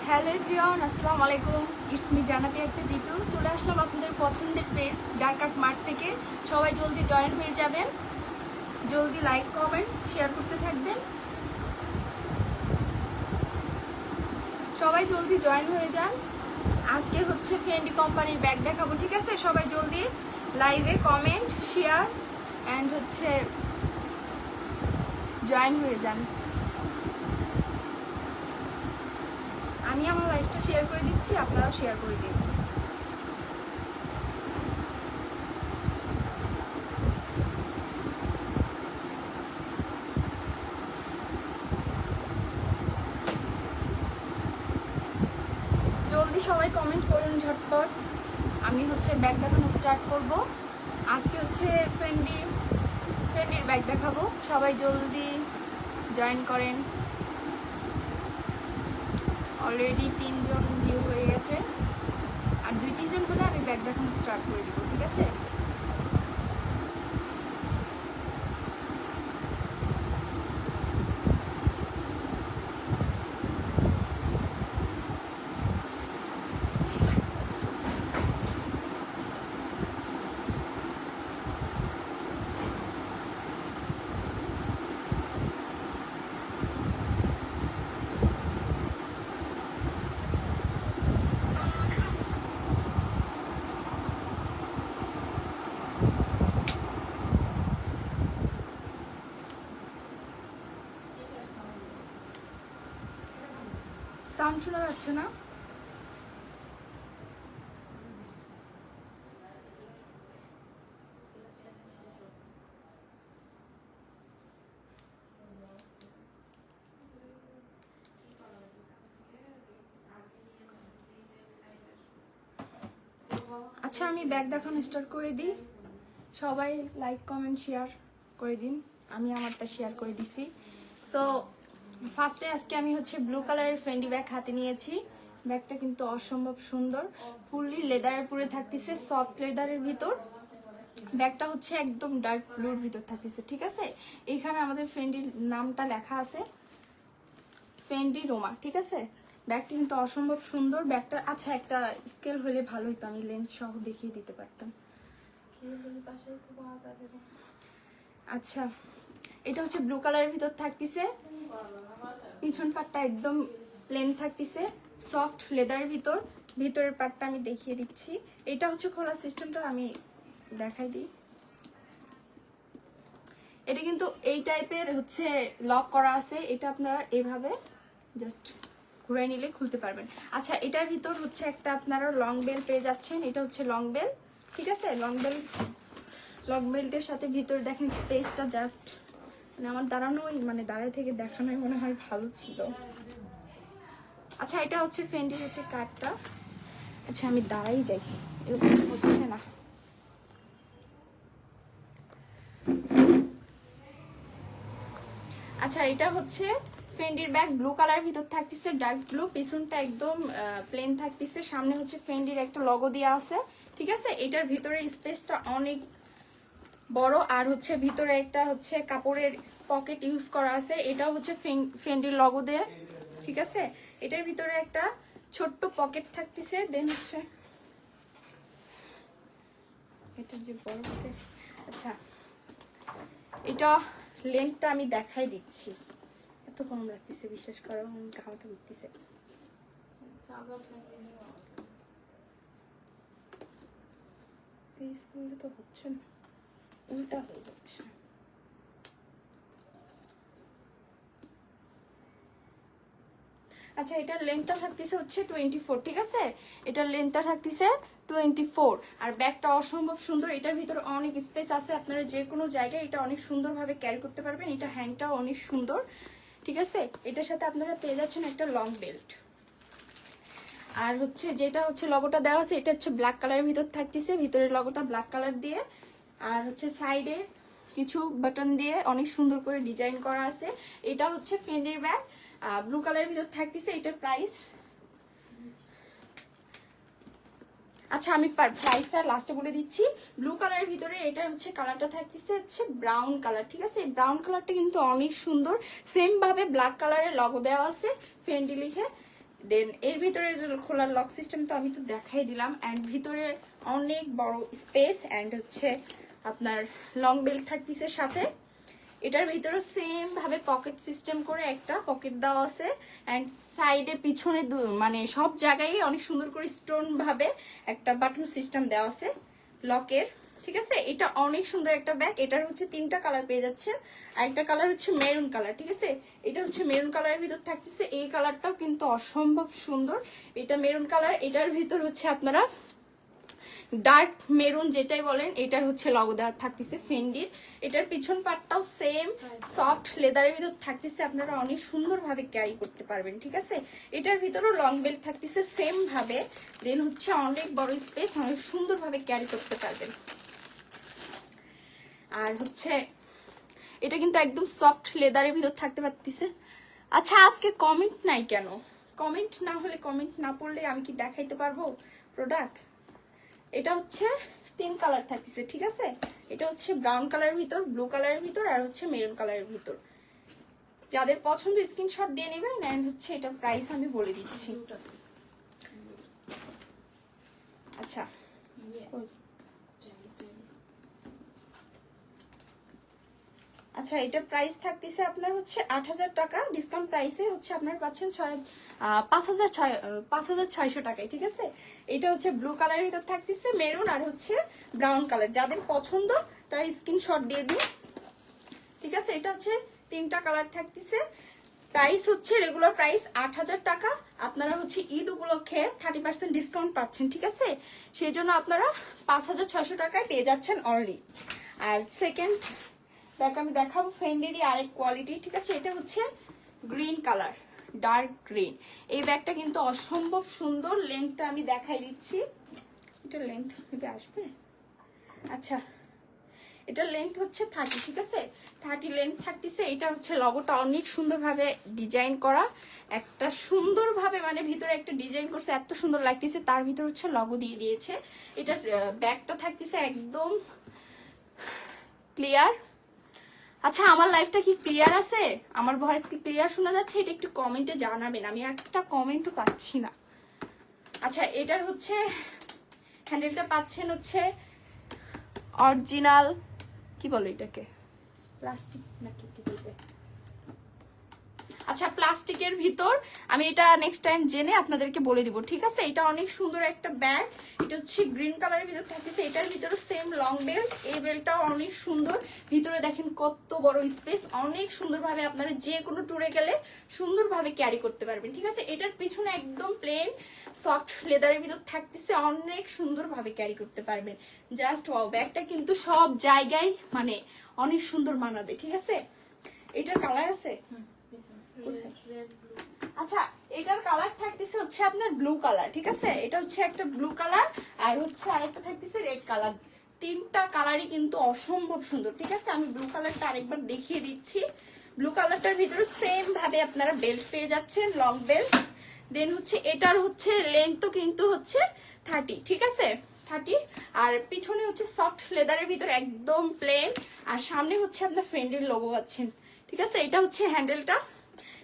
Hello everyone, আসসালামু আলাইকুম। It's me জানাতে একটা জিতু চলে আসলাম আপনাদের পছন্দের পেজ ডার্ক আর্ট মার্ট থেকে। সবাই জলদি জয়েন হয়ে যাবেন, জলদি লাইক কমেন্ট শেয়ার করতে থাকবেন। সবাই জলদি জয়েন হয়ে যান। আজকে হচ্ছে ফেন্ডি কোম্পানির ব্যাগ দেখাবো, ঠিক আছে? সবাই জলদি লাইভে কমেন্ট শেয়ার অ্যান্ড হচ্ছে জয়েন হয়ে যান। আমি আমার লাইভটা শেয়ার করে দিচ্ছি, আপনারাও শেয়ার করে দিন। জলদি সবাই কমেন্ট করুন ঝটপট। আমি হচ্ছে ব্যাগ দেখানো স্টার্ট করব। আজকে হচ্ছে ফেন্ডির ব্যাগ দেখাবো। সবাই জলদি জয়েন করেন। অলরেডি 3 জন ভিউ হয়ে গেছে, আর 2-3 জন হলে আমি ব্যাগ দেখানো স্টার্ট করে দিব, ঠিক আছে? সাউন্ড শোনা যাচ্ছে না? আচ্ছা, আমি ব্যাগ দেখানো স্টার্ট করে দিই। সবাই লাইক কমেন্ট শেয়ার করে দিন। আমি আমারটা শেয়ার করে দিছি। সো ফার্স্টে আজকে আমি হচ্ছে ব্লু কালারের ফেন্ডি ব্যাগ হাতে নিয়েছি। ব্যাগটা কিন্তু অসম্ভব সুন্দর, ফুললি লেদারের পুরে থাকতেছে, সফট লেদারের ভিতর। ব্যাগটা হচ্ছে একদম ডার্ক ব্লুর ভিতর থাকতেছে, ঠিক আছে? এইখানে আমাদের ফেন্ডির নামটা লেখা আছে, ফেন্ডি রোমা, ঠিক আছে? ব্যাগটা কিন্তু অসম্ভব সুন্দর। ব্যাগটা আচ্ছা একটা স্কেল হলে ভালো হতো, আমি লেন্স সহ দেখিয়ে দিতে পারতাম। আচ্ছা, এটা হচ্ছে ব্লু কালারের ভিতর থাকতেছে। পিছন পাটটা একদম প্লেন থাকতেছে, সফট লেদারের ভিতর। ভিতরের পাটটা আমি দেখিয়ে দিচ্ছি। এটা হচ্ছে খোলা সিস্টেমটা আমি দেখাই দিই। এটা কিন্তু এই টাইপের হচ্ছে লক করা আছে। এটা আপনারা এইভাবে জাস্ট ঘুরে নিলে খুলতে পারবেন। আচ্ছা, এটার ভিতর হচ্ছে একটা আপনারা লং বেল পেয়ে যাচ্ছেন। এটা হচ্ছে লং বেল, ঠিক আছে? লং বেল্টের সাথে ভিতর দেখেন স্পেসটা জাস্ট মানে আমার দাঁড়ানোই মানে দাঁড়ায় থেকে দেখানোই মনে হয় ভালো ছিল। আচ্ছা, এটা হচ্ছে ফেন্ডির হচ্ছে কার্ডটা। আচ্ছা, আমি দাঁড়াই যাই, এরকম হচ্ছে না। আচ্ছা, এটা হচ্ছে ফেন্ডির ব্যাগ, ব্লু কালার ভিতর থাকতেছে, ডার্ক ব্লু। পিছনটা একদম প্লেন থাকতেছে। সামনে হচ্ছে ফেন্ডির একটা লোগো দেওয়া আছে, ঠিক আছে? এটার ভিতরে স্পেসটা অনেক বড়, আর হচ্ছে ভিতরে একটা হচ্ছে কাপড়ের পকেট ইউজ করা আছে। এটাও হচ্ছে ফেন্ডির লোগো দিয়ে, ঠিক আছে? এটার ভিতরে একটা ছোট্ট পকেট থাকতেছে। দেন হচ্ছে এটা যে বড় পকেট। আচ্ছা, এটা লেন্থটা আমি দেখাই দিচ্ছি। এত কম লাগতেছে, বিশ্বাস করো, ঘামতে উঠতেছে। তো হচ্ছে না, উল্টা হয়ে যাচ্ছে। আচ্ছা, এটার লেন্থটা থাকতেছে হচ্ছে 24, ঠিক আছে? এটার লেন্থটা থাকতেছে 24। আর ব্যাগটা অসম্ভব সুন্দর। এটার ভিতরে অনেক স্পেস আছে, আপনারা যে কোনো জায়গায় এটা অনেক সুন্দরভাবে ক্যারি করতে পারবেন। এটা হ্যান্ডটাও অনেক সুন্দর, ঠিক আছে? এটার সাথে আপনারা পেয়ে যাচ্ছেন একটা লং বেল্ট। আর হচ্ছে যেটা হচ্ছে লগোটা দেওয়া আছে, এটা হচ্ছে ব্ল্যাক কালারের ভিতর থাকতেছে, ভিতরের লগোটা ব্ল্যাক কালার দিয়ে। আর হচ্ছে সাইডে কিছু বাটন দিয়ে অনেক সুন্দর করে ডিজাইন করা আছে। এটা হচ্ছে ফেন্ডির ব্যাগ, ব্লু কালারের ভিতর থাকতেছে। এটার প্রাইস, আচ্ছা আমি প্রাইসটা লাস্টে বলে দিচ্ছি। ব্লু কালারের ভিতরে এটা হচ্ছে কালারটা থাকতেছে হচ্ছে ব্রাউন কালার, ঠিক আছে? ব্রাউন কালারটা কিন্তু অনেক সুন্দর। সেম ভাবে ব্ল্যাক কালারের লগো দেওয়া আছে, ফেন্ডি লিখে। দেন এর ভিতরে খোলার লক সিস্টেম তো আমি তো দেখাই দিলাম, অ্যান্ড ভিতরে অনেক বড় স্পেস, অ্যান্ড হচ্ছে আপনার লং বেল্ট থাকতেছে সাথে। এটার ভিতরে সেম ভাবে পকেট সিস্টেম করে একটা পকেট দেওয়া আছে, অ্যান্ড সাইডে পিছনে মানে সব জায়গায় অনেক সুন্দর করে স্টোন ভাবে একটা বাটন সিস্টেম দেওয়া আছে লকের, ঠিক আছে। এটা অনেক সুন্দর একটা ব্যাগ। এটার হচ্ছে 3টা কালার পেয়ে যাচ্ছেন, আর একটা কালার হচ্ছে মেরুন কালার, ঠিক আছে। এটা হচ্ছে মেরুন কালারের ভিতর থাকতেছে, এই কালারটাও কিন্তু অসম্ভব সুন্দর। এটা মেরুন কালার, এটার ভিতর হচ্ছে আপনারা ডার্ক মেরুন যেটাই বলেন, এটার হচ্ছে লগো দেওয়া থাকতেছে ফেন্ডির। এটার পিছন পার্টটাও সেম সফট লেদারের ভিতর থাকতেছে, আপনারা অনেক সুন্দরভাবে ক্যারি করতে পারবেন, ঠিক আছে। এটার ভিতরেও লং বেল্ট থাকতেছে সেম ভাবে, দেন হচ্ছে অনেক বড় স্পেস, অনেক সুন্দরভাবে ক্যারি করতে পারবেন। আর হচ্ছে এটা কিন্তু একদম সফট লেদারের ভিতর থাকতে পারতেছে। আচ্ছা আজকে কমেন্ট নাই কেন? কমেন্ট না হলে, কমেন্ট না পড়লে আমি কি দেখাইতে পারবো প্রোডাক্ট? এটা হচ্ছে 3 কালার থাকতেছে, ঠিক আছে। এটা হচ্ছে ব্রাউন কালারের ভিতর, ব্লু কালারের ভিতর, আর হচ্ছে মেরুন কালারের ভিতর। যাদের পছন্দ স্ক্রিনশট দিয়ে নেবেন, এন্ড হচ্ছে এটা প্রাইস আমি বলে দিচ্ছি। আচ্ছা আচ্ছা এটা প্রাইস থাকতেছে আপনার হচ্ছে 8000 টাকা, ডিসকাউন্ট প্রাইসে হচ্ছে আপনার পাচ্ছেন 5600 টাকায়, ঠিক আছে। এটা হচ্ছে ব্লু কালারের ভিতর থাকতেছে, মেরুন আর হচ্ছে ব্রাউন কালার। যাদের পছন্দ তার স্ক্রিনশট দিয়ে দিন, ঠিক আছে। এটা হচ্ছে 3টা কালার থাকতেছে। প্রাইস হচ্ছে রেগুলার প্রাইস 8000 টাকা, আপনারা হচ্ছে ঈদ উপলক্ষে 30% ডিসকাউন্ট পাচ্ছেন, ঠিক আছে। সেই জন্য আপনারা 5600 টাকায় পেয়ে যাচ্ছেন অনলি। আর সেকেন্ড ব্যাগ আমি দেখাবো ফেন্ডেরই আরেক কোয়ালিটি, ঠিক আছে। এটা হচ্ছে গ্রিন কালার, ডার্ক গ্রিন। এই ব্যাগটা কিন্তু অসম্ভব সুন্দর। লেন্থটা আমি দেখাই দিচ্ছি, এটা লেন্থ আসবে। আচ্ছা এটার লেন্থ হচ্ছে 30, ঠিক আছে। 30 লেন্থ থাকতেছে। এটা হচ্ছে লগোটা অনেক সুন্দরভাবে ডিজাইন করা, একটা সুন্দরভাবে মানে ভিতরে একটা ডিজাইন করছে, এত সুন্দর লাগতেছে। তার ভিতর হচ্ছে লগো দিয়ে দিয়েছে। এটার ব্যাগটা থাকতেছে একদম ক্লিয়ার। আচ্ছা আমার লাইফটা কি ক্লিয়ার আছে? আমার ভয়েস কি ক্লিয়ার শোনা যাচ্ছে? এটা একটু কমেন্টে জানাবেন, আমি একটা কমেন্টও পাচ্ছি না। আচ্ছা এটার হচ্ছে হ্যান্ডেলটা পাচ্ছেন হচ্ছে অরিজিনাল, কি বলো এটাকে, প্লাস্টিক নাকি কি বলবে, আচ্ছা প্লাস্টিকের ভিতর। আমি এটা নেক্সট টাইম জেনে আপনাদেরকে বলে দিব, ঠিক আছে। এটা অনেক সুন্দর একটা ব্যাগ। এটা হচ্ছে গ্রিন কালারের ভিতর থাকতেছে। এটার ভিতরে সেম লং বেল্ট, এই বেল্টটাও অনেক সুন্দর। ভিতরে দেখেন কত বড় স্পেস, অনেক সুন্দরভাবে আপনারা যে কোনো ট্যুরে গেলে সুন্দরভাবে ক্যারি করতে পারবেন, ঠিক আছে। এটার পিছনে একদম প্লেন সফট লেদারের ভিতর থাকতেছে, অনেক সুন্দরভাবে ক্যারি করতে পারবেন। জাস্ট ওয়াও, ব্যাগটা কিন্তু সব জায়গায় মানে অনেক সুন্দর মানাবে, ঠিক আছে। এটার কালার আছে, আচ্ছা এটার কালার থাকতেছে হচ্ছে আপনার ব্লু কালার, ঠিক আছে। এটা হচ্ছে একটা ব্লু কালার, আর হচ্ছে আরেকটা থাকতেছে রেড কালার। 3টা কালারই কিন্তু অসম্ভব সুন্দর, ঠিক আছে। আমি ব্লু কালারটা আরেকবার দেখিয়ে দিচ্ছি। ব্লু কালারটার ভিতরে সেম ভাবে আপনারা বেল্ট পেয়ে যাচ্ছেন, লং বেল্ট। দেন হচ্ছে এটার হচ্ছে লেন্থ কিন্তু হচ্ছে 30, ঠিক আছে 30। আর পিছনে হচ্ছে সফট লেদারের ভিতরে একদম প্লেন, আর সামনে হচ্ছে আপনার ফ্রেন্ডের লোগো পাচ্ছেন, ঠিক আছে। এটা হচ্ছে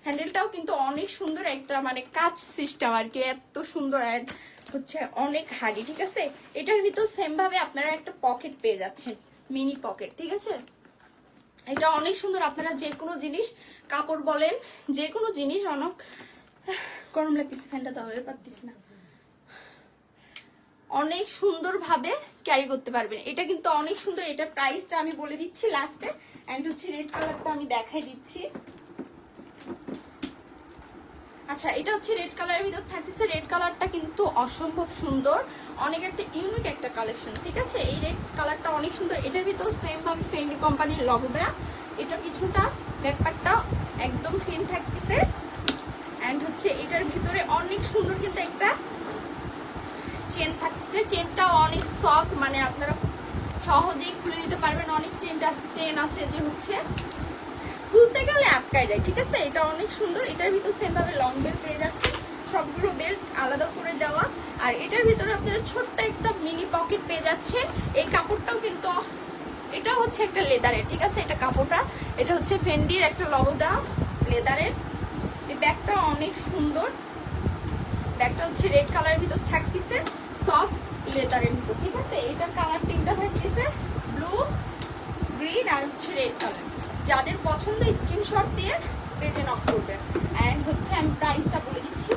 হ্যান্ডেলটাও কিন্তু অনেক সুন্দর, একটা মানে কাচ সিস্টেম আর কি, এত সুন্দর। অ্যাড হচ্ছে অনেক হার্ডি, ঠিক আছে। এটার ভিতর সেম ভাবে আপনারা একটা পকেট পেয়ে যাচ্ছেন, মিনি পকেট, ঠিক আছে। এটা অনেক সুন্দর। আপনারা যে কোনো জিনিস, কাপড় বলেন, যে কোনো জিনিস, অনেক গরম লাগতেছে, ফ্যানটা তো হবে পারতেছি না, অনেক সুন্দর ভাবে ক্যারি করতে পারবেন। এটা কিন্তু অনেক সুন্দর। এটা প্রাইসটা আমি বলে দিচ্ছি লাস্টে। এন্ড হচ্ছে রেড কালারটা আমি দেখাই দিচ্ছি। আচ্ছা এটা হচ্ছে রেড কালারের ভিতর থাকতেছে। রেড কালারটা কিন্তু অসম্ভব সুন্দর, অনেক একটা ইউনিক একটা কালেকশন, ঠিক আছে। এই রেড কালারটা অনেক সুন্দর। এটার ভিতর সেম ভাবে ফেন্ডি কোম্পানির লগো দেয়া। এটা পিছনটা ব্যাকপার্টটা একদম ক্লিন থাকতেছে। এন্ড হচ্ছে এটার ভিতরে অনেক সুন্দর কিন্তু একটা চেন থাকতেছে। চেনটা অনেক সফট, মানে আপনারা সহজেই খুলে নিতে পারবেন। অনেক চেন আছে যে হচ্ছে খুলতে গেলে আটকায় যায়, ঠিক আছে। এটা অনেক সুন্দর। এটার ভিতর সেম ভাবে লং বেল্ট পেয়ে যাচ্ছে, সবগুলো বেল্ট আলাদা করে দেওয়া। আর এটার ভিতরে আপনারা ছোট্ট একটা মিনি পকেট পেয়ে যাচ্ছে। এই কাপড়টাও কিন্তু এটা হচ্ছে একটা লেদারের, ঠিক আছে। এটা কাপড়টা, এটা হচ্ছে ফেন্ডির একটা লগো দেওয়া লেদারের। এই ব্যাগটা অনেক সুন্দর, ব্যাগটা হচ্ছে রেড কালারের ভিতর থাকতেছে, সফট লেদারের ভিতর, ঠিক আছে। এটার কালার তিনটা থাকতেছে, ব্লু, গ্রিন আর হচ্ছে রেড কালার। যাদের পছন্দ স্ক্রিনশট দিয়ে পেজে নক করবেন। অ্যান্ড হচ্ছে আমি প্রাইসটা বলে দিচ্ছি।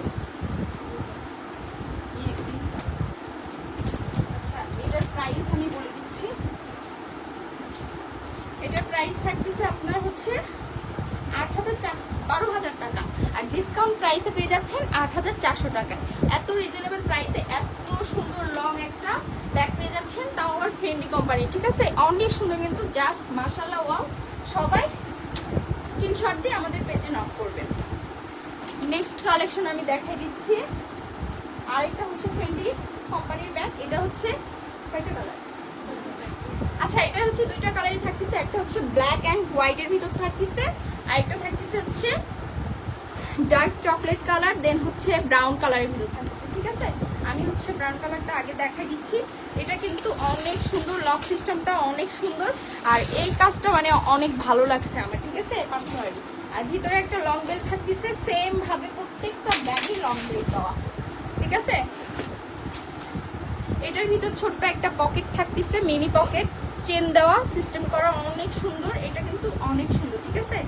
আচ্ছা, এটার প্রাইস আমি বলে দিচ্ছি। এটার প্রাইস থাকতেছে আপনার হচ্ছে 12,000 টাকা, আর ডিসকাউন্ট প্রাইসে পেয়ে যাচ্ছেন 8,400 টাকা। এত রিজনেবল প্রাইসে এত সুন্দর লং একটা ব্যাগ পেয়ে যাচ্ছেন, তাও আবার ফেন্ডি কোম্পানি, ঠিক আছে। অনেক সুন্দর কিন্তু, জাস্ট মাশাআল্লাহ ওয়াও। সবাই স্ক্রিনশট দিয়ে আমাদের পেজে নক করবেন। নেক্সট কালেকশন আমি দেখাই দিচ্ছি। আরেকটা হচ্ছে ফেন্ডি কোম্পানির ব্যাগ। এটা হচ্ছে কয়টা কালার? আচ্ছা, এটা হচ্ছে দুইটা কালারই থাকতেছে। একটা হচ্ছে ব্ল্যাক অ্যান্ড হোয়াইটের ভিতর থাকতেছে, আর একটা থাকতেছে হচ্ছে ডার্ক চকলেট কালার, দেন হচ্ছে ব্রাউন কালারের ভিতর থাকতেছে, ঠিক আছে। আমি হচ্ছে ব্রাউন কালারটা আগে দেখাই দিচ্ছি। এটা কিন্তু অনেক সুন্দর, লক সিস্টেমটা অনেক সুন্দর, আর এই কাজটা মানে অনেক ভালো লাগছে আমার, ঠিক আছে, পার্সোনালি। আর ভিতরে একটা লং বেল্ট থাকতেছে, সেম ভাবে প্রত্যেকটা ব্যাগই লং বেল্ট দেওয়া, ঠিক আছে। এটার ভিতর ছোট্ট একটা পকেট থাকতেছে, মিনি পকেট, চেন দেওয়া, সিস্টেম করা, অনেক সুন্দর। এটা কিন্তু অনেক সুন্দর, ঠিক আছে,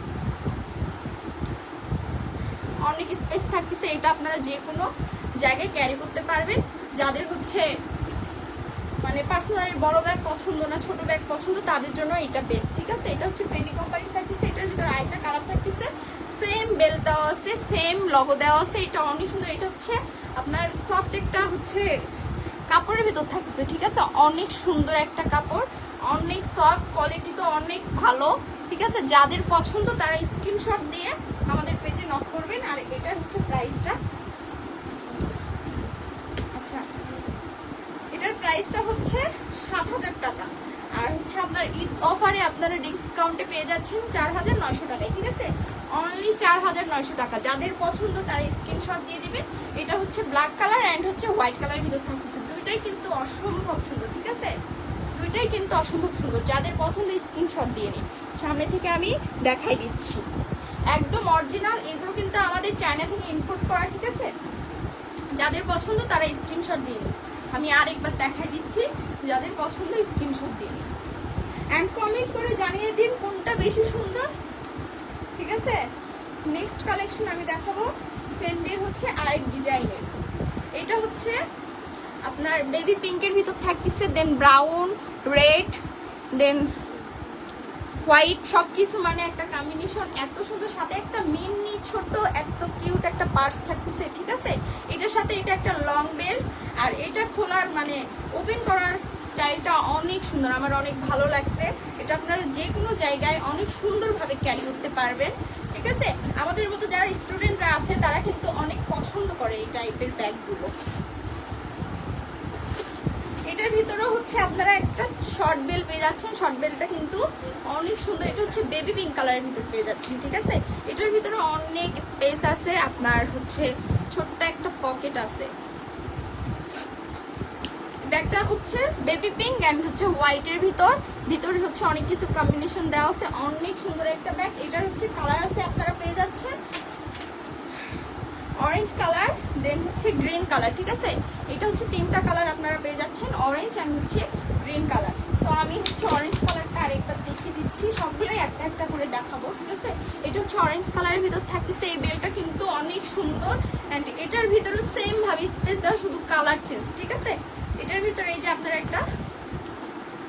অনেক স্পেস থাকতেছে। এটা আপনারা যে কোনো জায়গায় ক্যারি করতে পারবেন। যাদের হচ্ছে মানে পার্সোনালি বড় ব্যাগ পছন্দ না, ছোট ব্যাগ পছন্দ, তাদের জন্য এটা বেস্ট, ঠিক আছে। এটা হচ্ছে ফেন্ডি কোম্পানি থাকতেছে। এটার ভিতরে আরেকটা কালার থাকতেছে, সেম বেল্ট দেওয়া আছে, সেম লগো দেওয়া আছে। এটা অনেক সুন্দর। এটা হচ্ছে আপনার সফট একটা হচ্ছে কাপড়ের ভিতর থাকতেছে, ঠিক আছে। অনেক সুন্দর একটা কাপড়, অনেক সফট, কোয়ালিটি তো অনেক ভালো, ঠিক আছে। যাদের পছন্দ তারা স্ক্রিনশট দিয়ে আমাদের পেজে নক করবেন। আর এটা হচ্ছে প্রাইসটা, আচ্ছা, এটার প্রাইসটা হচ্ছে 7,000 টাকা। আর হচ্ছে আপনার ঈদ অফারে আপনারা ডিসকাউন্টে পেয়ে যাচ্ছেন 4,900 টাকায়, ঠিক আছে। অনলি 4,900 টাকা। যাদের পছন্দ তারা স্ক্রিনশট দিয়ে দিবেন। এটা হচ্ছে ব্ল্যাক কালার অ্যান্ড হচ্ছে হোয়াইট কালারের ভিতর থাকতেছে। দুইটাই কিন্তু অসম্ভব সুন্দর, ঠিক আছে, দুইটাই কিন্তু অসম্ভব সুন্দর। যাদের পছন্দ স্ক্রিনশট দিয়ে নিন। সামনে থেকে আমি দেখাই দিচ্ছি, একদম অরিজিনাল। এগুলো কিন্তু আমাদের চায়না থেকে ইম্পোর্ট করা, ঠিক আছে। যাদের পছন্দ তারা স্ক্রিনশট দিয়ে নিন। আমি আরেকবার দেখাই দিচ্ছি, যাদের পছন্দ স্ক্রিনশট দিয়ে নিন অ্যান্ড কমেন্ট করে জানিয়ে দিন কোনটা বেশি সুন্দর, ঠিক আছে। নেক্সট কালেকশন আমি দেখাবো ফেন্ডির হচ্ছে আরেক ডিজাইনের। এটা হচ্ছে আপনার বেবি পিঙ্কের ভিতর থাকতেছে, দেন ব্রাউন, রেড, দেন হোয়াইট, সব কিছু মানে একটা কম্বিনেশন এত সুন্দর। সাথে একটা মিনি ছোট এত কিউট একটা পার্স থাকতেছে, ঠিক আছে। এটার সাথে এটা একটা লং বেল্ট, আর এটা খোলার মানে ওপেন করার স্টাইলটা অনেক সুন্দর, আমার অনেক ভালো লাগছে। এটা আপনারা যে কোনো জায়গায় অনেক সুন্দরভাবে ক্যারি করতে পারবেন, ঠিক আছে। আমাদের মতো যারা স্টুডেন্টরা আছে তারা কিন্তু অনেক পছন্দ করে এই টাইপের ব্যাগগুলো। এটার ভিতরেও হচ্ছে আপনারা একটা শর্ট বেল পেয়ে যাচ্ছেন। শর্ট বেলটা কিন্তু অনেক সুন্দর। এটা হচ্ছে বেবি পিঙ্ক কালারের ভিতর পেয়ে যাচ্ছেন, ঠিক আছে। এটার ভিতরে অনেক স্পেস আছে, আপনার হচ্ছে ছোট্ট একটা পকেট আছে। ব্যাগটা হচ্ছে বেবি পিঙ্ক অ্যান্ড হচ্ছে হোয়াইটের ভিতরে হচ্ছে অনেক কিছু কম্বিনেশন দেওয়া আছে। অনেক সুন্দর একটা ব্যাগ। এটার হচ্ছে কালার আছে, আপনারা পেয়ে যাচ্ছেন অরেঞ্জ কালার, দেন হচ্ছে গ্রিন কালার, ঠিক আছে। এটা হচ্ছে তিনটা কালার আপনারা পেয়ে যাচ্ছেন, অরেঞ্জ অ্যান্ড হচ্ছে গ্রিন কালার। তো আমি হচ্ছে অরেঞ্জ কালারটা আরেকবার দেখিয়ে দিচ্ছি, সবগুলোই একটা একটা করে দেখাবো, ঠিক আছে। এটা হচ্ছে অরেঞ্জ কালারের ভিতর থাকতেছে। এই বেলটা কিন্তু অনেক সুন্দর অ্যান্ড এটার ভিতরে সেম ভাবে স্পেস দেওয়া, শুধু কালার চেঞ্জ, ঠিক আছে। এটার ভিতরে এই যে আপনারা একটা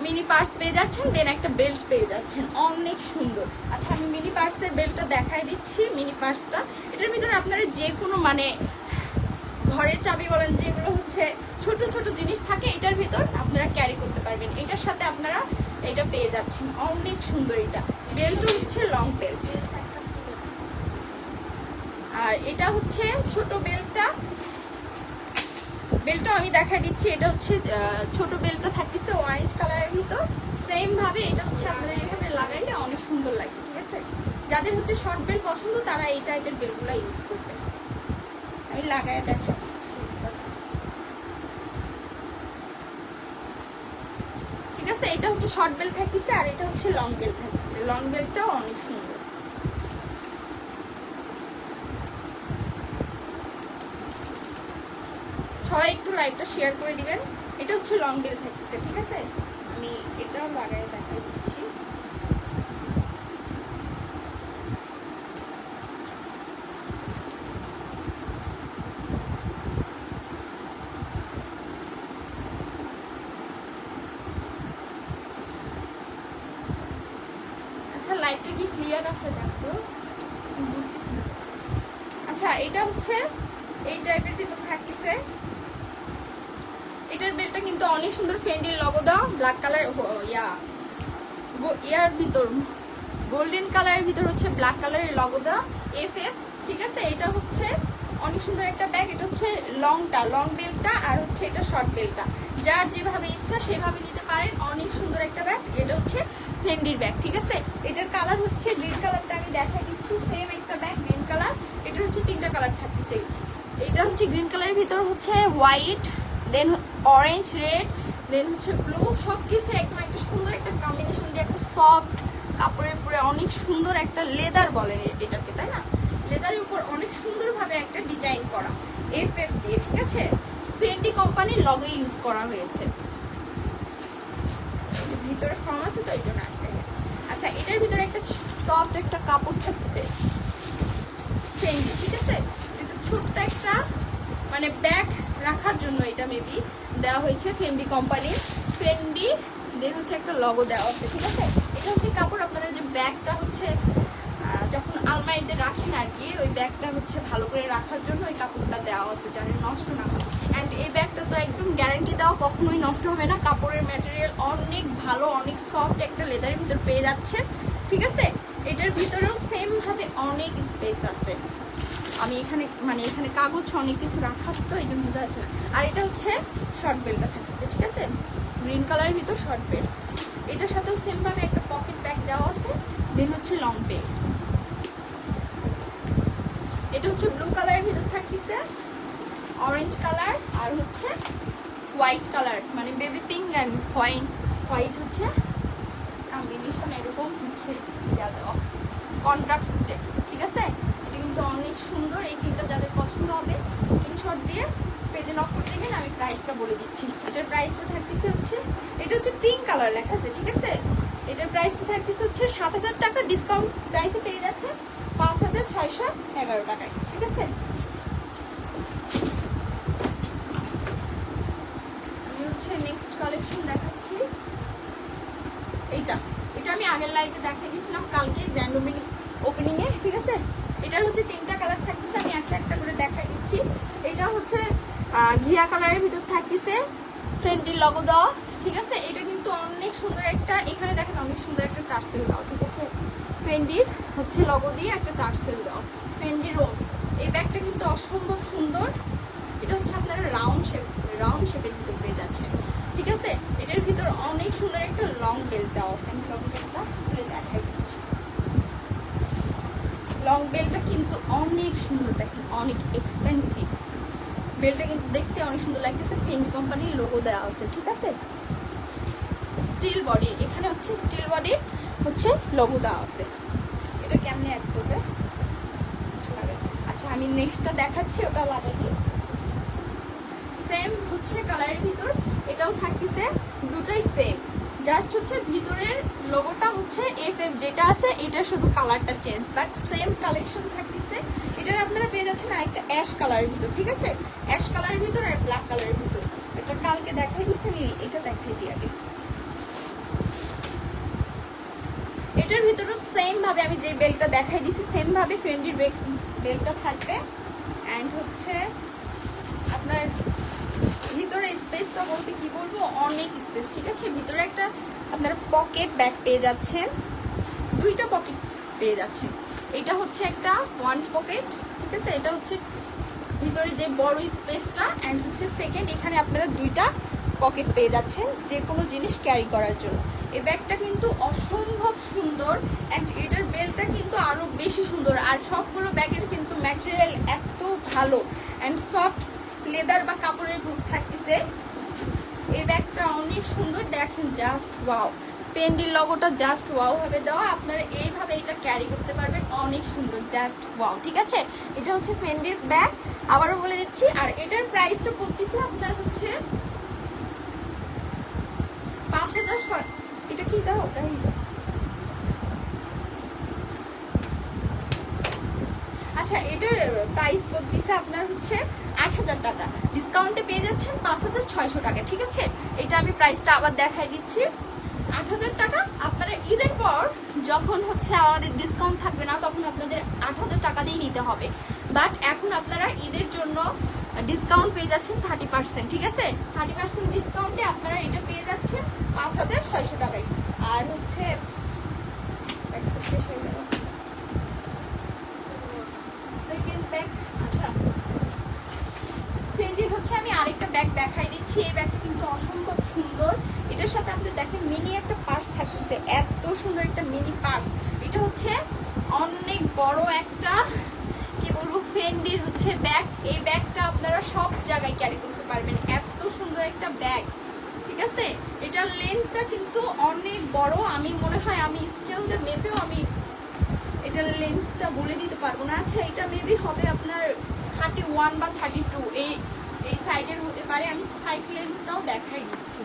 মিনি পার্স পেয়ে যাচ্ছেন, দেন একটা বেল্ট পেয়ে যাচ্ছেন, অনেক সুন্দর। আচ্ছা, আমি মিনি পার্সের বেল্টটা দেখাই দিচ্ছি। মিনি পার্সটা এটার ভিতরে আপনারা যে কোনো মানে ঘরের চাবি বলেন, যেগুলো হচ্ছে ছোট ছোট জিনিস থাকে এটার ভিতর আপনারা ক্যারি করতে পারবেন। এটার সাথে আপনারা এটা পেয়ে যাচ্ছেন, অনেক সুন্দর। এটা বেল্টও হচ্ছে লং বেল্ট, আর এটা হচ্ছে ছোট বেল্টটা আমি দেখাই দিচ্ছি। এটা হচ্ছে ছোট বেল্টটা থাকতেছে অরেঞ্জ কালারের ভিতর, সেম ভাবে এটা হচ্ছে আপনারা এইভাবে লাগাইলে অনেক সুন্দর লাগে, ঠিক আছে। যাদের হচ্ছে শর্ট বেল্ট পছন্দ তারা এই টাইপের বেল্টগুলো ইউজ করবেন। আমি লাগাই দেখা দিচ্ছি, ঠিক আছে। এটা হচ্ছে শর্ট বেল্ট থাকতেছে, আর এটা হচ্ছে লং বেল্ট থাকতেছে। লং বেল্টটাও অনেক সুন্দর। সবাই একটু লাইভটা শেয়ার করে দিবেন। এটা হচ্ছে লং বেল থাকতেছে, ঠিক আছে? আমি এটাও লাগাই দেখাই দিচ্ছি। আচ্ছা লাইভটা কি ক্লিয়ার আছে দেখো, বুঝতেছি না। আচ্ছা এটা হচ্ছে এই টাইপের ভিতর থাকতেছে। এটার বেলটা কিন্তু অনেক সুন্দর, ফেন্ডির লগো দাও, ব্ল্যাক কালার ইয়ার ভিতর গোল্ডেন কালারের ভিতর হচ্ছে ব্ল্যাক কালারের লগো দাও FF, ঠিক আছে? এটা হচ্ছে অনেক সুন্দর একটা ব্যাগ। এটা হচ্ছে লং বেলটা, আর হচ্ছে এটা শর্ট বেলটা, যার যেভাবে ইচ্ছা সেভাবে নিতে পারেন। অনেক সুন্দর একটা ব্যাগ। এটা হচ্ছে ফেন্ডির ব্যাগ, ঠিক আছে? এটার কালার হচ্ছে গ্রিন কালারটা আমি দেখাই দিচ্ছি। সেম একটা ব্যাগ, গ্রিন কালার। এটার হচ্ছে 3টা কালার থাকতেছে। এটা হচ্ছে গ্রিন কালারের ভিতর হচ্ছে হোয়াইট, দেন অরেঞ্জ, রেড, দেন হচ্ছে ব্লু, সব কিছু একদম একটা সুন্দর একটা কম্বিনেশন দিয়ে একটা সফট কাপড়ের উপরে অনেক সুন্দর একটা লেদার বলে এটাকে, তাই না? লেদারের উপর অনেক সুন্দরভাবে একটা ডিজাইন করা FF দিয়ে, ঠিক আছে? ফেন্ডি কোম্পানির লগো ইউজ করা হয়েছে। ভিতরে ফর্ম আছে তো এই জন্য আটকে গেছে। আচ্ছা এটার ভিতরে একটা সফট একটা কাপড় থাকছে ফেন্ডি, ঠিক আছে? এটা ছোট্ট একটা মানে ব্যাগ রাখার জন্য এটা মেবি দেওয়া হয়েছে ফেন্ডি কোম্পানির। ফেন্ডি দেন হচ্ছে একটা লগো দেওয়া আছে, ঠিক আছে? এটা হচ্ছে কাপড়। আপনারা যে ব্যাগটা হচ্ছে যখন আলমারিতে রাখেন আর কি, ওই ব্যাগটা হচ্ছে ভালো করে রাখার জন্য ওই কাপড়টা দেওয়া আছে, যেন নষ্ট না হয়। অ্যান্ড এই ব্যাগটা তো একদম গ্যারান্টি দেওয়া, কখনোই নষ্ট হবে না। কাপড়ের ম্যাটেরিয়াল অনেক ভালো, অনেক সফট একটা লেদারের ভিতর পেয়ে যাচ্ছে, ঠিক আছে? এটার ভিতরেও সেম ভাবে অনেক স্পেস আছে। আমি এখানে কাগজ অনেক কিছু রাখা আছে তো এই জন্য বোঝা যাচ্ছে না। আর এটা হচ্ছে শর্ট বেলটা থাকছে, ঠিক আছে? গ্রিন কালারের ভিতর শর্ট বেল। এটার সাথেও সেম ভাবে একটা পকেট ব্যাগ দেওয়া আছে। দেন হচ্ছে লং বেল। এটা হচ্ছে ব্লু কালারের ভিতর থাকছে, অরেঞ্জ কালার আর হচ্ছে হোয়াইট কালার, মানে বেবি পিঙ্ক অ্যান্ড হোয়াইট হচ্ছে কম্বিনেশন, এরকম হচ্ছে দেওয়া কন্ট্রাস্ট, ঠিক আছে? এটা কিন্তু অনেক সুন্দর। এই 3টা যাদের পছন্দ হবে স্ক্রিনশট দিয়ে পেজে নক করে দেবেন, আমি প্রাইসটা বলে দিচ্ছি। এটার প্রাইসটা থাকতেছে হচ্ছে, এটা হচ্ছে পিঙ্ক কালার লেখা আছে, ঠিক আছে? এটার প্রাইসটা থাকতেছে হচ্ছে 7,000 টাকা, ডিসকাউন্ট প্রাইসে পেয়ে যাচ্ছে 5,611 টাকায়, ঠিক আছে? আমি হচ্ছে নেক্সট কালেকশন দেখাচ্ছি। এটা আমি আগের লাইভে দেখাই দিয়েছিলাম কালকে গ্র্যান্ড ওপেনিং এ, ঠিক আছে? এটার হচ্ছে 3টা কালার থাকতেছে, আমি একটা একটা করে দেখাই দিচ্ছি। এটা হচ্ছে ঘিয়া কালারের ভিতর থাকতেছে ফ্রেন্ডির লগো দেওয়া, ঠিক আছে? এটা কিন্তু অনেক সুন্দর একটা, এখানে দেখেন অনেক সুন্দর একটা টার্সেল দেওয়া, ঠিক আছে? ফ্রেন্ডির হচ্ছে লগো দিয়ে একটা টার্সেল দেওয়া, ফ্রেন্ডির রোম। এই ব্যাগটা কিন্তু অসম্ভব সুন্দর। এটা হচ্ছে আপনারা রাউন্ড শেপের ভিতর পেয়ে যাচ্ছে, ঠিক আছে? এটার ভিতর অনেক সুন্দর একটা লং বেল্ট দেওয়া আছে। আমি লং বেল্টটা খুলে দেখাই দিচ্ছি। লং বেল্টটা কিন্তু অনেক সুন্দর, দেখেন অনেক এক্সপেন্সিভ। বেল্টটা কিন্তু দেখতে অনেক সুন্দর লাগতেছে। ফেন্ডি কোম্পানির লোগো দেওয়া আছে, ঠিক আছে? স্টিল বডি, এখানে হচ্ছে স্টিল বডির হচ্ছে লোগো দেওয়া আছে। এটা কেমনে অ্যাড করবে? আচ্ছা আমি নেক্সটটা দেখাচ্ছি, ওটা লাগাই দিই। সেম হচ্ছে কালারের ভিতর এটাও থাকতেছে, দুটোই সেম, জাস্ট হচ্ছে ভিতরের লোগোটা হচ্ছে FF যেটা আছে, এটা শুধু কালারটা চেঞ্জ, বাট সেম কালেকশন থাকতেছে। এটার আপনারা পেয়ে যাচ্ছেন আরেকটা অ্যাশ কালারের ভিতর, ঠিক আছে? অ্যাশ কালারের ভিতর আর ব্ল্যাক কালারের ভিতর। এটা কালকে দেখাই দিচ্ছি, আমি এটা দেখাই দিই আগে। এটার ভিতরেও সেম ভাবে আমি যে বেলটা দেখাই দিছি সেম ভাবে ফ্রেন্ডির বেলটা থাকবে। অ্যান্ড হচ্ছে আপনার ভিতরে স্পেসটা বলতে কি বলবো, অনেক স্পেস, ঠিক আছে? ভিতরে একটা আপনারা পকেট ব্যাগ পেয়ে যাচ্ছেন, 2টা পকেট পেয়ে যাচ্ছেন। এটা হচ্ছে একটা ওয়ান পকেট, ঠিক আছে? এটা হচ্ছে ভিতরে যে বড় স্পেসটা, অ্যান্ড হচ্ছে সেকেন্ড এখানে আপনারা 2টা পকেট পেয়ে যাচ্ছেন যে কোনো জিনিস ক্যারি করার জন্য। এই ব্যাগটা কিন্তু অসম্ভব সুন্দর, অ্যান্ড এটার বেলটা কিন্তু আরো বেশি সুন্দর। আর সবগুলো ব্যাগের কিন্তু ম্যাটেরিয়াল এত ভালো অ্যান্ড সফট, লেদার বা কাপড়ের রূপ থাকতেছে। এই ব্যাগটা অনেক সুন্দর, দেখেন জাস্ট ওয়াও। ফেন্ডির লগোটা জাস্ট ওয়াও ভাবে দেওয়া, আপনারা এইভাবে এটা ক্যারি করতে পারবেন, অনেক সুন্দর, জাস্ট ওয়াও, ঠিক আছে? এটা হচ্ছে ফেন্ডির ব্যাগ, আবারও বলে দিচ্ছি। আর এটার প্রাইসটা পড়তেছে আপনার হচ্ছে 5,000। এটা কি দাও প্রাইস? আচ্ছা, এটার প্রাইস পড়তেছে আপনার হচ্ছে 8,000 টাকা। ডিসকাউন্টে পেয়ে যাচ্ছেন 5,600 টাকা। ঠিক আছে, এটা আমি প্রাইসটা আবার দেখাই দিচ্ছি। 8,000 টাকা। আপনারা ঈদের পর যখন হচ্ছে আমাদের ডিসকাউন্ট থাকবে না, তখন আপনাদের 8,000 টাকা দিয়ে নিতে হবে। বাট এখন আপনারা ঈদের জন্য ডিসকাউন্ট পেয়ে যাচ্ছেন 30%। ঠিক আছে, 30% ডিসকাউন্টে আপনারা এটা পেয়ে যাচ্ছেন 5,600 টাকায়। আর হচ্ছে শেষ হয়ে গেল সেকেন্ড ব্যাগ। আচ্ছা, ফেন্ডির হচ্ছে আমি আরেকটা ব্যাগ দেখাই দিচ্ছি। এই ব্যাগটা কিন্তু অসম্ভব সুন্দর। এটার সাথে আপনি দেখেন মিনি একটা পার্স থাকতেছে, এত সুন্দর একটা মিনি পার্স। এটা হচ্ছে অনেক বড় একটা কি বলবো ফেন্ডির হচ্ছে ব্যাগ। এই ব্যাগটা আপনারা সব জায়গায় ক্যারি করতে পারবেন, এত সুন্দর একটা ব্যাগ। ঠিক আছে, এটার লেন্থটা কিন্তু অনেক বড়। আমি মনে হয় আমি স্কেল দিয়ে মেপেও আমি এটার লেন্থটা বলে দিতে পারবো না। আচ্ছা, এটা মেবি হবে আপনার 31 বা 32 এই সাইজের হতে পারে। আমি সাইড লেন্থটাও দেখাই দিচ্ছি।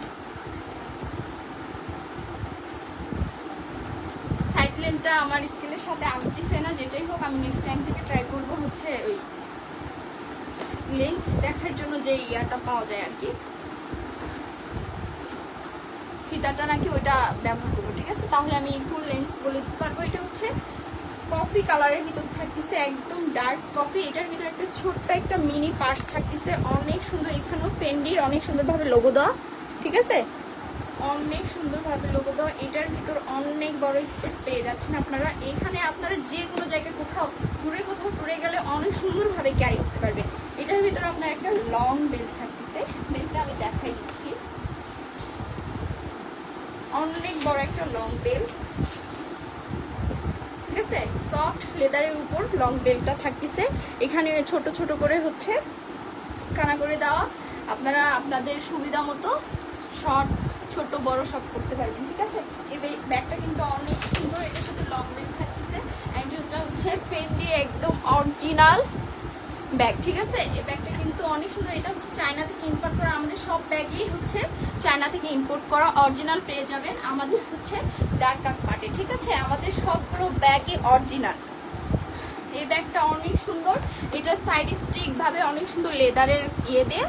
সাইড লেন্থটা আমার স্কেলের সাথে আসতেছে না, যেটাই হোক আমি নেক্সট টাইম থেকে ট্রাই করবো হচ্ছে ওই লেন্থ দেখার জন্য যে ইয়াটা পাওয়া যায় আর কি, ফিতাটা নাকি ওইটা ব্যবহার করবো। ঠিক আছে, তাহলে আমি ফুল লেন্থ বলে দিতে পারবো। এটা হচ্ছে কফি কালারের ভিতর থাকতেছে, একদম ডার্ক কফি। এটার ভিতরে একটা ছোট্ট একটা মিনি পার্স থাকতেছে, অনেক সুন্দর। এখানেও ফেন্ডির অনেক সুন্দরভাবে লোগো দেওয়া। ঠিক আছে, অনেক সুন্দরভাবে লোগো দেওয়া। এটার ভিতর অনেক বড় স্পেস পেয়ে যাচ্ছেন আপনারা। এখানে আপনারা যে কোনো জায়গায় কোথাও ট্যুরে গেলে অনেক সুন্দরভাবে ক্যারি করতে পারবেন। এটার ভিতরে আপনার একটা লং বেল্ট থাকতেছে, বেল্টটা আমি দেখাই দিচ্ছি। অনেক বড় একটা লং বেল্ট। ঠিক আছে, সফট লেদারের উপর লং বেল্টটা থাকতেছে। এখানে ছোট ছোট করে হচ্ছে কানা করে দেওয়া। আপনারা আপনাদের সুবিধা মতো শর্ট ছোট বড় সব করতে পারবেন। ঠিক আছে, এই ব্যাগটা কিন্তু অনেক সুন্দর। এটার সাথে লং বেল্ট থাকতেছে। অ্যান্ড এটা হচ্ছে ফেন্ডি একদম অরিজিনাল ব্যাগ। ঠিক আছে, এই ব্যাগটা কিন্তু অনেক সুন্দর। এটা হচ্ছে চায়না থেকে ইম্পোর্ট করা। আমাদের সব ব্যাগই হচ্ছে চায়না থেকে ইম্পোর্ট করা, অরিজিনাল পেয়ে যাবেন আমাদের হচ্ছে ডার্ক মার্টে। ঠিক আছে, আমাদের সবগুলো ব্যাগই অরিজিনাল। এই ব্যাগটা অনেক সুন্দর। এটা সাইড স্ট্রিক ভাবে অনেক সুন্দর লেদারের ইয়ে দিয়ে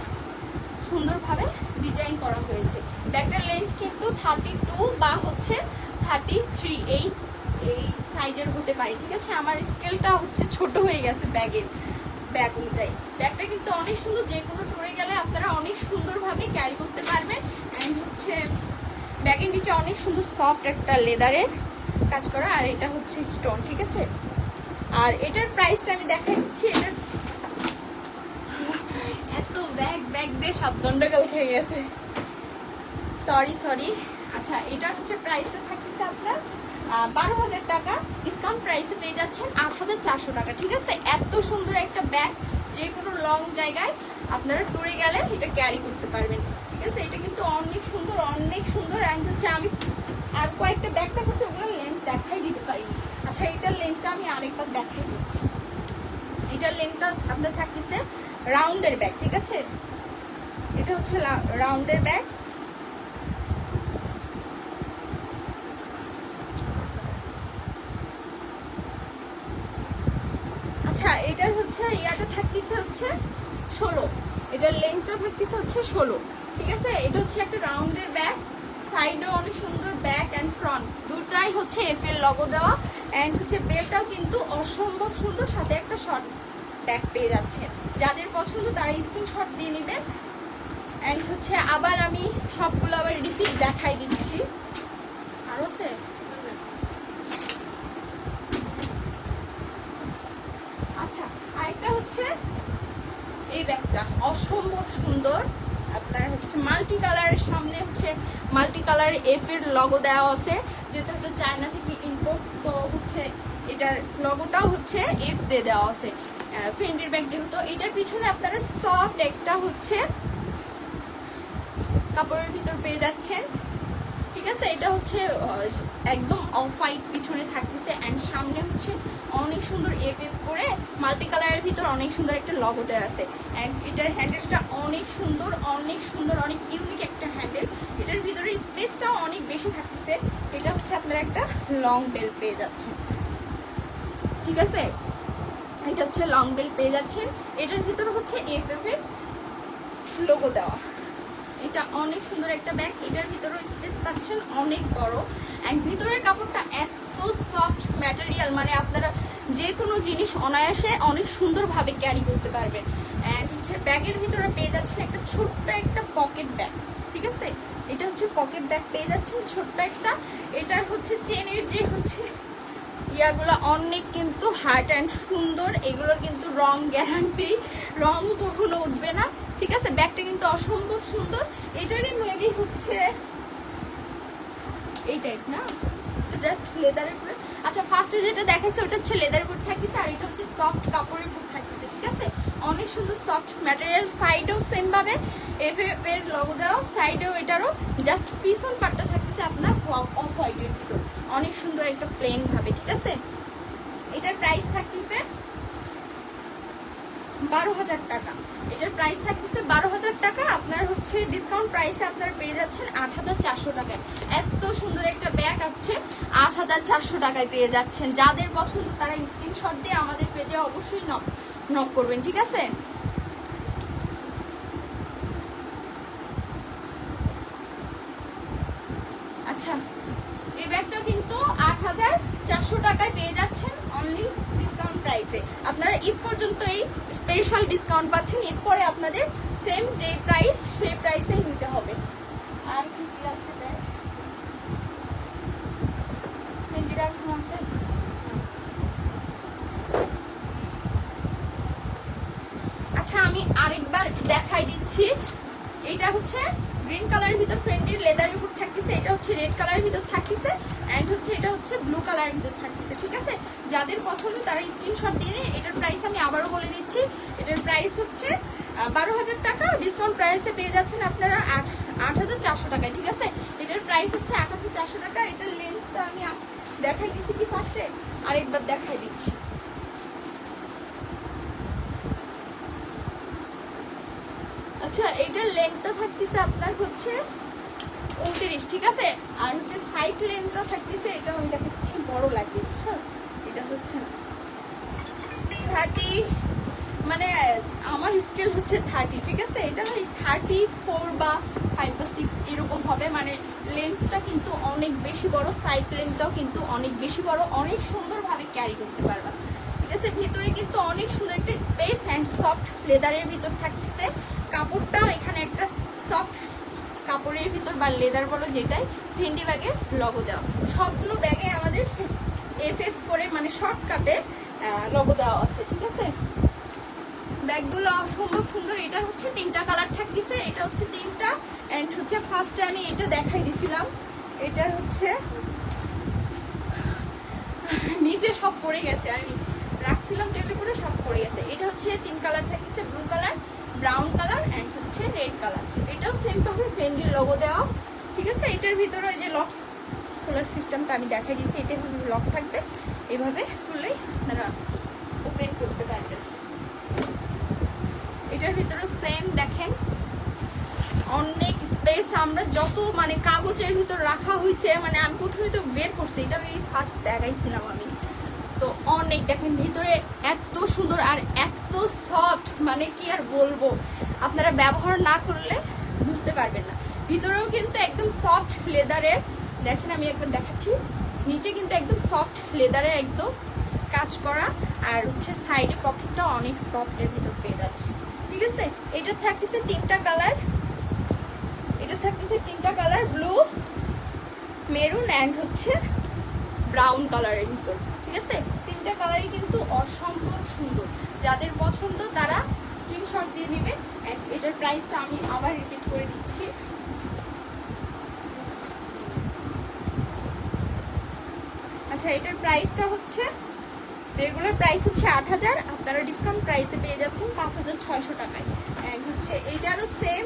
সুন্দরভাবে ডিজাইন করা হয়েছে। ব্যাগটার লেন্থ কিন্তু 32 বা হচ্ছে 33 এই সাইজের হতে পারে। ঠিক আছে, আমার স্কেলটা হচ্ছে ছোট হয়ে গেছে ব্যাগ অনুযায়ী। ব্যাগটা কিন্তু অনেক সুন্দর, যে কোনো ট্যুরে গেলে আপনারা অনেক সুন্দরভাবে ক্যারি করতে পারবেন। অ্যান্ড হচ্ছে ব্যাগের নিচে অনেক সুন্দর সফট একটা লেদারের কাজ করা, আর এটা হচ্ছে স্টোন। ঠিক আছে, আর এটার প্রাইসটা আমি দেখাই দিচ্ছি। এটার এত ব্যাগ দিয়ে সব গন্ডগোল খেয়ে গেছে, সরি। আচ্ছা, এটার হচ্ছে প্রাইসটা থাকতেছে আপনার 12,000 টাকা। ডিসকাউন্ট প্রাইসে পেয়ে যাচ্ছেন 8,400 টাকা। ঠিক আছে, এত সুন্দর একটা ব্যাগ যে কোনো লং জায়গায় আপনারা ট্যুরে গেলে এটা ক্যারি করতে পারবেন। ঠিক আছে, এটা কিন্তু অনেক সুন্দর। অ্যান্ড হচ্ছে আমি আর কয়েকটা ব্যাগ দেখাচ্ছি, ওগুলোর লেন্থ দেখাই দিতে পারি। আচ্ছা, এটার লেন্থটা আমি আরেকবার দেখাই দিচ্ছি। এটার লেন্থটা আপনার থাকতেছে রাউন্ডের ব্যাগ। ঠিক আছে, এটা হচ্ছে রাউন্ডের ব্যাগ। আচ্ছা, এটার হচ্ছে ইয়াটা থাকতেছে হচ্ছে 16, এটার লেন্থটা থাকতেছে হচ্ছে 16। ঠিক আছে, এটা হচ্ছে একটা রাউন্ডের ব্যাগ। সাইডেও অনেক সুন্দর, ব্যাক অ্যান্ড ফ্রন্ট দুটাই হচ্ছে এফএল লগো দেওয়া। অ্যান্ড হচ্ছে বেলটাও কিন্তু অসম্ভব সুন্দর, সাথে একটা শর্ট ব্যাগ পেয়ে যাচ্ছে। যাদের পছন্দ তারা স্ক্রিনশট দিয়ে নেবেন। অ্যান্ড হচ্ছে আবার আমি সবগুলো আবার রিপিট দেখাই দিচ্ছি। আরও আছে, আচ্ছা আরেকটা হচ্ছে এই ব্যাগটা অসম্ভব সুন্দর। আপনার হচ্ছে মাল্টি কালারের, সামনে হচ্ছে মাল্টি কালার এফ এর লগো দেওয়া আছে, যেহেতু এটা চায়না থেকে ইম্পোর্ট, তো হচ্ছে এটার লগোটাও হচ্ছে এফ দিয়ে দেওয়া আছে। ফ্রেন্ডের ব্যাগ যেহেতু, এটার পিছনে আপনারা সফট একটা হচ্ছে কাপড়ের ভিতর পেয়ে যাচ্ছেন। ঠিক ঠিক আছে। এটা হচ্ছে একদম অফ হোয়াইট পিছনে থাকতেছে অ্যান্ড সামনে হচ্ছে অনেক সুন্দর এফ করে মাল্টি কালারের ভিতর অনেক সুন্দর একটা লগো দেওয়া আছে অ্যান্ড এটার হ্যান্ডেলটা অনেক সুন্দর অনেক ইউনিক একটা হ্যান্ডেল। এটার ভিতরে স্পেসটাও অনেক বেশি থাকতেছে। এটা হচ্ছে আপনারা একটা লং বেল্ট পেয়ে যাচ্ছেন, ঠিক আছে। এটা হচ্ছে লং বেল্ট পেয়ে যাচ্ছেন। এটার ভিতরে হচ্ছে এফ এর লোগো দেওয়া। এটা অনেক সুন্দর একটা ব্যাগ। এটার ভিতরে স্পেস পাচ্ছেন অনেক বড় অ্যান্ড ভিতরের কাপড়টা এত সফট ম্যাটেরিয়াল, মানে আপনারা যে কোনো জিনিস অনায়াসে অনেক সুন্দরভাবে ক্যারি করতে পারবেন। অ্যান্ড হচ্ছে ব্যাগের ভিতরে পেয়ে যাচ্ছেন একটা ছোট্ট একটা পকেট ব্যাগ, ঠিক আছে। এটা হচ্ছে পকেট ব্যাগ পেয়ে যাচ্ছেন ছোট্ট একটা। এটার হচ্ছে চেনের যে হচ্ছে ইয়াগুলো অনেক কিন্তু হার্ড অ্যান্ড সুন্দর। এগুলোর কিন্তু রং গ্যারান্টি, রং কখনো উঠবে না, ঠিক আছে। ব্যাগটা কিন্তু অসম্ভব সুন্দর। এটারই মেবি হচ্ছে এই টাইপ না, জাস্ট লেদারের উপরে। আচ্ছা ফার্স্টে যেটা দেখাচ্ছে ওটা হচ্ছে লেদারের উপর থাকতেছে আর এটা হচ্ছে সফট কাপড়ের উপর থাকতেছে, ঠিক আছে। অনেক সুন্দর সফট ম্যাটেরিয়াল। সাইডেও সেম ভাবে এফ এর লোগো দেওয়া, সাইডেও এটারও জাস্ট পিছন পাটটা থাকতেছে আপনার অফ হোয়াইটের ভিতর অনেক সুন্দর একটা প্লেন ভাবে, ঠিক আছে। এটার প্রাইস থাকতেছে 12,000 টাকা। এটার প্রাইস থাকতেছে 12,000 টাকা। আপনার হচ্ছে ডিসকাউন্ট প্রাইসে আপনারা পেয়ে যাচ্ছেন 8,400 টাকায়। এত সুন্দর একটা ব্যাগ হচ্ছে 8,400 টাকায় পেয়ে যাচ্ছেন। যাদের পছন্দ তারা স্ক্রিনশট দিয়ে আমাদের পেজে অবশ্যই নক করবেন, ঠিক আছে। আচ্ছা এই ব্যাগটা কিন্তু 8,400 টাকায় পেয়ে যাচ্ছেন অনলি ডিসকাউন্ট প্রাইসে। আপনারা ঈদ পর্যন্ত এই স্পেশাল ডিসকাউন্ট পাচ্ছেন। ঈদ পরে আপনাদের সেম যে প্রাইস সেই প্রাইসেই নিতে হবে। আর কি কি আছে ব্যাগ? মেহেন্দির এখনো আছে। আচ্ছা আমি আরেকবার দেখাই দিচ্ছি। এটা হচ্ছে গ্রিন কালারের ভিতর ফ্রেন্ডির লেদারের উপর থাকতেছে। এটা হচ্ছে রেড কালারের ভিতর থাকতেছে অ্যান্ড হচ্ছে এটা হচ্ছে ব্লু কালারের ভিতর থাকতেছে, ঠিক আছে। যাদের পছন্দ তারা স্ক্রিনশট দিয়ে নিন। এটার প্রাইস আমি আবারও বলে দিচ্ছি। এটার প্রাইস হচ্ছে 12,000 টাকা। ডিসকাউন্ট প্রাইসে পেয়ে যাচ্ছেন আপনারা 8,400 টাকায়, ঠিক আছে। এটার প্রাইস হচ্ছে 8,400 টাকা। এটার লেন্থটা আমি দেখাই দিচ্ছি কি ফার্স্টে, আরেকবার দেখাই দিচ্ছি। আচ্ছা এইটার লেন্থটা থাকতেছে আপনার হচ্ছে 29, ঠিক আছে। আর হচ্ছে সাইড লেন্থটা থাকতেছে, এটা আমি দেখাচ্ছি বড় লাগবে, বুঝছো। এটা হচ্ছে 30, মানে আমার স্কেল হচ্ছে 30, ঠিক আছে। এটা 34 বা 5 বা 6 এরকম হবে, মানে লেন্থটা কিন্তু অনেক বেশি বড়, সাইড লেন্থটাও কিন্তু অনেক বেশি বড়, অনেক সুন্দরভাবে ক্যারি করতে পারবা, ঠিক আছে। ভিতরে কিন্তু অনেক সুন্দর একটা স্পেস অ্যান্ড সফট লেদারের ভিতর থাকতেছে। কাপড়টাও এখানে একটা সফট কাপড়ের ভিতর বা লেদার বলো যেটাই, ফেন্ডি ব্যাগের লগো দেওয়া। সবগুলো ব্যাগে আমাদের এফ করে মানে শর্টকাটে লগো দেওয়া আছে, ঠিক আছে। ব্যাগগুলো অসম্ভব সুন্দর। এটা হচ্ছে 3টা কালার থাকতেছে। এটা হচ্ছে 3টা অ্যান্ড হচ্ছে ফার্স্টে আমি এটা দেখাই দিছিলাম। এটার হচ্ছে নিচে সব পড়ে গেছে, আমি রাখছিলাম টেবিল করে সব পড়ে গেছে। এটা হচ্ছে 3 কালার থাকতেছে, blue colour, brown colour and হচ্ছে রেড কালার। এটাও সেম ভাবে ফ্রেন্ডির লোগো দেওয়া, ঠিক আছে। এটার ভিতরে যে লক খোলার সিস্টেমটা আমি দেখাই দিচ্ছি। এটা লক থাকবে, এভাবে খুললেই আপনারা ওপেন করতে পারবেন। এটার ভিতরে সেম দেখেন অনেক স্পেস। আমরা যত মানে কাগজের ভিতর রাখা হয়েছে, মানে আমি প্রথমে তো বের করছি, এটা আমি ফার্স্ট দেখাইছিলাম আমি তো। অনেক দেখেন ভিতরে এত সুন্দর আর এত সফট, মানে কি আর বলবো, আপনারা ব্যবহার না করলে বুঝতে পারবেন না। ভিতরেও কিন্তু একদম সফট লেদারের, দেখেন আমি একবার দেখাচ্ছি, নিচে কিন্তু একদম সফট লেদারের একদম কাজ করা। আর হচ্ছে সাইডে পকেটটা অনেক সফটের ভিতর পেয়ে যাচ্ছে, ঠিক আছে। এটা থাকতেছে 3টা কালার। এটা থাকতেছে 3টা কালার, ব্লু, মেরুন অ্যান্ড হচ্ছে ব্রাউন কালারের ভিতর, ঠিক আছে। 3টা কালারই কিন্তু অসম্ভব সুন্দর। যাদের পছন্দ তারা স্ক্রিনশট দিয়ে নেবেন। এটার প্রাইসটা আমি আবার রিপিট করে দিচ্ছি। আচ্ছা এটার প্রাইসটা হচ্ছে রেগুলার প্রাইস হচ্ছে 8,000, আপনারা ডিসকাউন্ট প্রাইসে পেয়ে যাচ্ছেন 5,600 টাকায়। অ্যান্ড হচ্ছে এইটারও সেম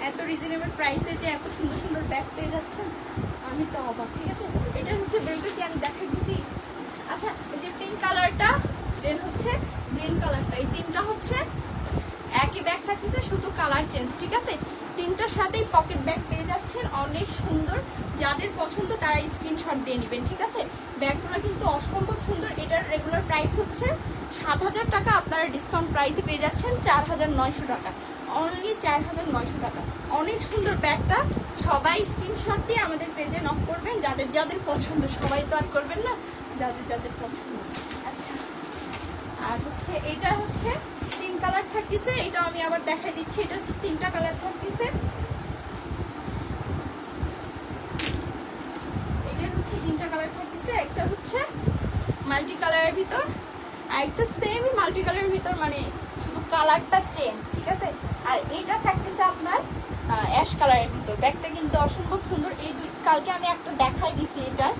এত রিজনেবল প্রাইসে যে এত সুন্দর সুন্দর ব্যাগ পেয়ে যাচ্ছেন আমি তো অবাক। ঠিক আছে, এটা হচ্ছে বেলটা কি আমি দেখাই দিছি। আচ্ছা, এই যে পিঙ্ক কালারটা, দেন হচ্ছে গ্রিন কালারটা, এই তিনটা হচ্ছে একই ব্যাগ থাকতেছে, শুধু কালার চেঞ্জ। ঠিক আছে, তিনটার সাথেই পকেট ব্যাগ পেয়ে যাচ্ছেন, অনেক সুন্দর। যাদের পছন্দ তারা স্ক্রিনশট দিয়ে নেবেন। ঠিক আছে, ব্যাগগুলো কিন্তু অসম্ভব সুন্দর। এটার রেগুলার প্রাইস হচ্ছে 7,000 টাকা, আপনারা ডিসকাউন্ট প্রাইসে পেয়ে যাচ্ছেন 4,900 টাকা, অনলি 4,900 টাকা। অনেক সুন্দর ব্যাগটা, সবাই স্ক্রিনশট দিয়ে আমাদের পেজে নক করবেন, যাদের যাদের পছন্দ। সবাই তো আর করবেন না, যাদের যাদের পছন্দ। আচ্ছা, আর হচ্ছে এটা হচ্ছে 3 কালার থাকতেছে, এটা আমি আবার দেখাই দিচ্ছি। এটা হচ্ছে 3টা কালার থাকতেছে, এটা হচ্ছে 3টা কালার থাকতেছে। একটা হচ্ছে মাল্টি কালারের ভিতর, আর একটা সেমই মাল্টি কালারের ভিতর, মানে শুধু কালারটা চেঞ্জ। ঠিক আছে, আর এটা থাকতেছে আপনার অ্যাশ কালারের ভিতর। ব্যাগটা কিন্তু অসম্ভব সুন্দর। এই কালকে আমি একটা দেখাই দিছি, এটার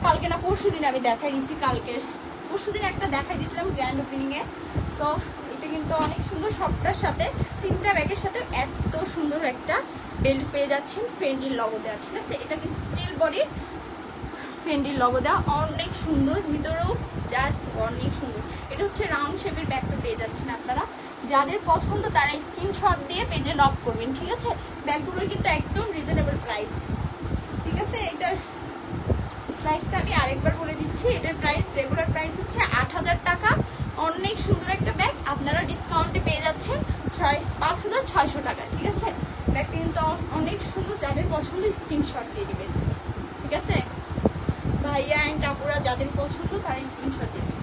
কালকে না পরশু দিন আমি দেখাই দিছি, কালকে পরশু দিন একটা দেখাই দিয়েছিলাম গ্র্যান্ড ওপেনিং এ। সো এটা কিন্তু অনেক সুন্দর, সবটার সাথে 3টা ব্যাগের সাথে এত সুন্দর একটা বেল্ট পেয়ে যাচ্ছেন, ফ্রেন্ডির লগো দেওয়া। ঠিক আছে, এটা কিন্তু স্টিল বডি, ফ্রেন্ডির লগো দেওয়া, অনেক সুন্দর, ভিতরেও জাস্ট অনেক সুন্দর। এটা হচ্ছে রাউন্ড শেপের ব্যাগটা পেয়ে যাচ্ছেন আপনারা। যাদের পছন্দ তারা স্ক্রিনশট দিয়ে পেজে নক করবেন। ঠিক আছে, ব্যাগগুলোর কিন্তু একদম রিজনেবল প্রাইস। ঠিক আছে, এটার প্রাইসটা আমি আরেকবার বলে দিচ্ছি। এটার প্রাইস, রেগুলার প্রাইস হচ্ছে 8,000 টাকা। অনেক সুন্দর একটা ব্যাগ, আপনারা ডিসকাউন্টে পেয়ে যাচ্ছেন 5,600 টাকা। ঠিক আছে, ব্যাগটা কিন্তু অনেক সুন্দর। যাদের পছন্দ স্ক্রিনশট দিয়ে দিবেন। ঠিক আছে, ভাইয়া অ্যান্ড আপুরা যাদের পছন্দ তারা স্ক্রিনশট দেবেন।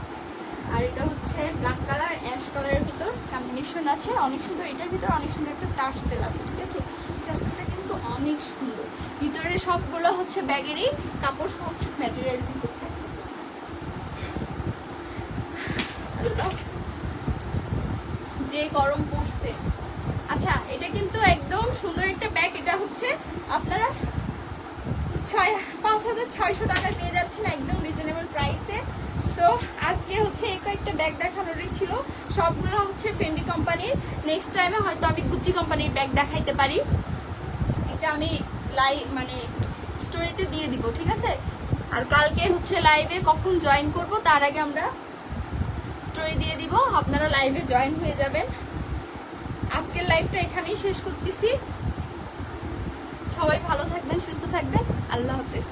আর এটা হচ্ছে ব্ল্যাক কালার অ্যাশ কালারের ভিতর কম্বিনেশন আছে, অনেক সুন্দর। এটার ভিতর অনেক সুন্দর একটা টার্সেল আছে। ঠিক আছে, টার্সেলটা কিন্তু অনেক সুন্দর। ভিতরে সবগুলো হচ্ছে ব্যাগেরই কাপড়, সফট ম্যাটেরিয়াল ভিতর থাকতেছে। যে গরম পড়ছে। আচ্ছা, এটা কিন্তু একদম সুন্দর একটা ব্যাগ। এটা হচ্ছে আপনারা 5,600 টাকায় পেয়ে যাচ্ছেন, একদম রিজনেবল প্রাইসে। সো আজকে হচ্ছে এই কয়েকটা ব্যাগ দেখানোরই ছিল, সবগুলো হচ্ছে ফেন্ডি কোম্পানির। নেক্সট টাইমে হয়তো আমি গুচি কোম্পানির ব্যাগ দেখাইতে পারি, এটা আমি মানে স্টোরিতে দিয়ে দিব। ঠিক আছে, আর কালকে হচ্ছে লাইভে কখন জয়েন করব তার আগে আমরা স্টোরি দিয়ে দিব, আপনারা লাইভে জয়েন হয়ে যাবেন। আজকের লাইভটা এখানেই শেষ করতেছি। সবাই ভালো থাকবেন, সুস্থ থাকবেন, আল্লাহ হাফেজ।